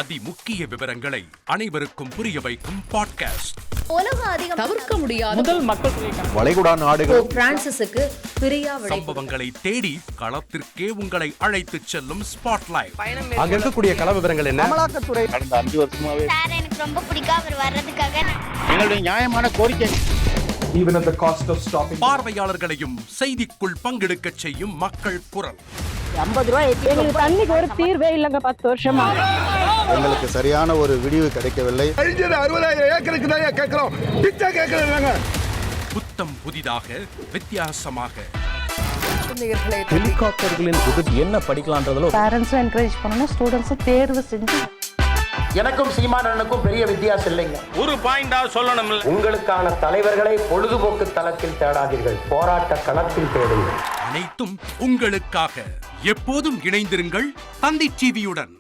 அதிமுக்கிய விவரங்களை அனைவருக்கும் புரிய வைக்கும் பாட்காஸ்ட். தவிர்க்க முடியாத முதல் மக்கள் வளைகுடா நாடுகள் பிரான்சிஸுக்கு பிரியா சம்பவங்களை தேடி களத்திற்கே உங்களை அழைத்து செல்லும் ஸ்பாட்லைட். அங்க இருக்கக்கூடிய கள விவரங்கள் என்ன? அமலாக்கத்துறை கடந்த 5 வருஷமாவே சார் எனக்கு ரொம்ப பிடிக்கும் அவர் வர்றதுக்காக எங்களுடைய நியாயமான கோரிக்கை. Even at the cost of stopping. பார்வையாளர்களையும் செய்திக்குள் பங்கெடுக்க செய்யும் மக்கள் குரல். 50 ரூபாய் எங்களுக்கு தண்ணிக்கு ஒரு தீர்வே இல்லங்க 10 வருஷமா. எங்களுக்கு சரியான ஒரு விடிவு கிடைக்கவில்லை. 60,000 ஏக்கருக்கு தான் கேக்குறோம். பிச்சை கேக்குறாங்க. புத்தம் புதிதாக வித்தியாசமாக ஹெலிகாப்டர்களின் உதவி என்ன படிக்கலாம்ன்றதுல பேரண்ட்ஸும் என்கரேஜ் பண்ணணும், ஸ்டூடெண்ட்ஸும் தேர்வு செஞ்சு. எனக்கும் சீமானனுக்கும் பெரிய வித்தியாசம் இல்லைங்க. ஒரு பாயிண்டா சொல்லணும். உங்களுக்கான தலைவர்களை பொழுதுபோக்கு தளத்தில் தேடாதீர்கள், போராட்ட களத்தில் தேடுங்கள். அனைத்தும் உங்களுக்காக. எப்போதும் இணைந்திருங்கள் தந்தி டிவியுடன்.